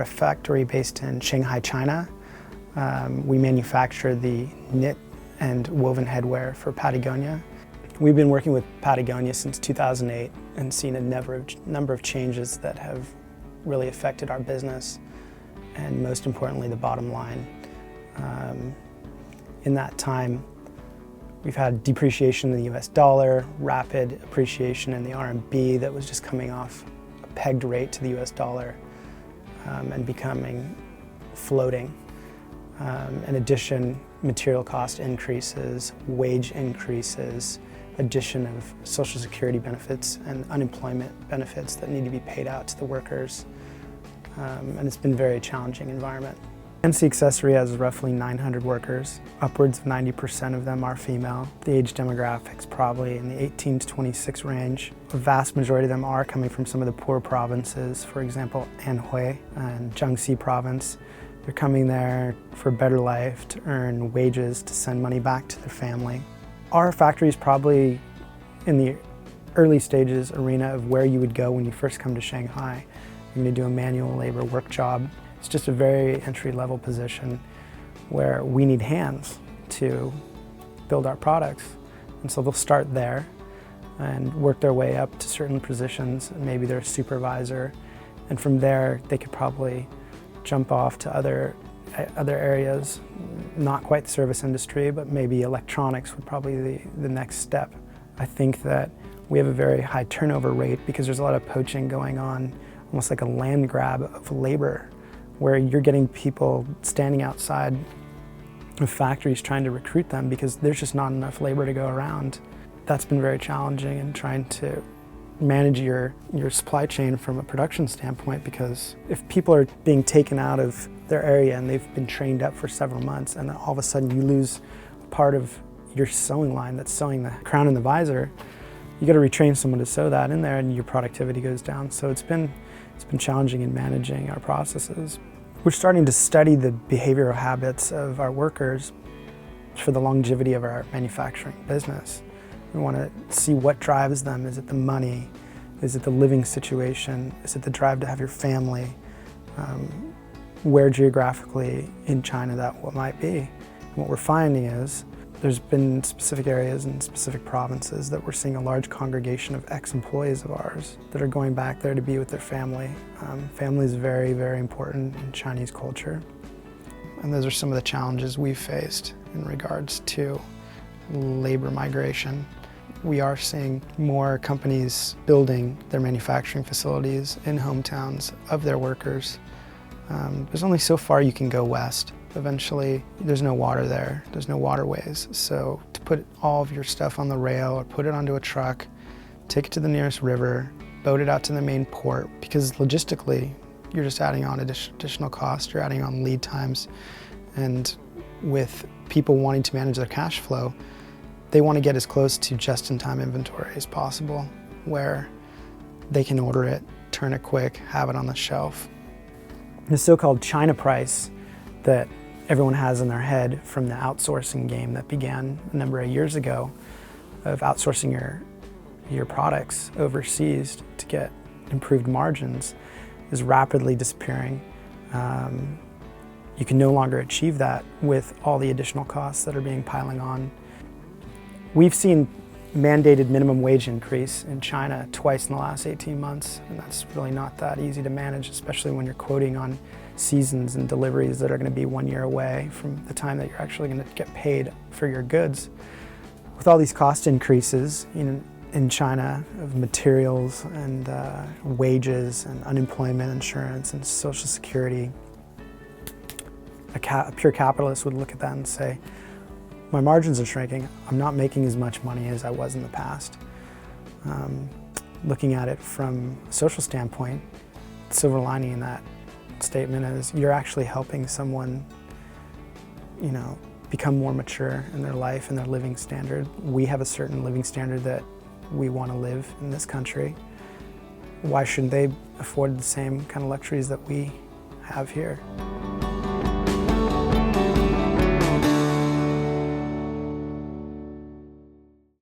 factory based in Shanghai, China. We manufacture the knit and woven headwear for Patagonia. We've been working with Patagonia since 2008 and seen a number of changes that have really affected our business and, most importantly, the bottom line. In that time, we've had depreciation in the US dollar, rapid appreciation in the RMB that was just coming off a pegged rate to the US dollar and becoming floating. In addition, material cost increases, wage increases, addition of Social Security benefits and unemployment benefits that need to be paid out to the workers. And it's been a very challenging environment. NC Accessory has roughly 900 workers. Upwards of 90% of them are female. The age demographics probably in the 18 to 26 range. A vast majority of them are coming from some of the poor provinces, for example, Anhui and Jiangxi province. They're coming there for a better life, to earn wages, to send money back to their family. Our factory is probably in the early stages arena of where you would go when you first come to Shanghai. You're going to do a manual labor work job. It's just a very entry-level position where we need hands to build our products. And so they'll start there and work their way up to certain positions. Maybe they're a supervisor. And from there, they could probably jump off to other areas, not quite the service industry, but maybe electronics would probably be the next step. I think that we have a very high turnover rate because there's a lot of poaching going on, almost like a land grab of labor, where you're getting people standing outside of factories trying to recruit them because there's just not enough labor to go around. That's been very challenging in trying to manage your supply chain from a production standpoint, because if people are being taken out of their area and they've been trained up for several months and then all of a sudden you lose part of your sewing line that's sewing the crown and the visor, you got to retrain someone to sew that in there and your productivity goes down. So it's been challenging in managing our processes. We're starting to study the behavioral habits of our workers for the longevity of our manufacturing business. We want to see what drives them. Is it the money? Is it the living situation? Is it the drive to have your family? Where geographically in China that might be. And what we're finding is there's been specific areas and specific provinces that we're seeing a large congregation of ex-employees of ours that are going back there to be with their family. Family is very, very important in Chinese culture. And those are some of the challenges we've faced in regards to labor migration. We are seeing more companies building their manufacturing facilities in hometowns of their workers. There's only so far you can go west. Eventually, there's no water there, there's no waterways. So to put all of your stuff on the rail or put it onto a truck, take it to the nearest river, boat it out to the main port, because logistically, you're just adding on additional cost, you're adding on lead times. And with people wanting to manage their cash flow, they want to get as close to just-in-time inventory as possible, where they can order it, turn it quick, have it on the shelf. The so-called China price that everyone has in their head from the outsourcing game that began a number of years ago of outsourcing your products overseas to get improved margins is rapidly disappearing. You can no longer achieve that with all the additional costs that are being piling on. We've seen mandated minimum wage increase in China twice in the last 18 months, and that's really not that easy to manage, especially when you're quoting on seasons and deliveries that are going to be 1 year away from the time that you're actually going to get paid for your goods. With all these cost increases in China of materials and wages and unemployment insurance and Social Security, a pure capitalist would look at that and say, my margins are shrinking. I'm not making as much money as I was in the past. Looking at it from a social standpoint, the silver lining in that statement is you're actually helping someone, become more mature in their life and their living standard. We have a certain living standard that we want to live in this country. Why shouldn't they afford the same kind of luxuries that we have here?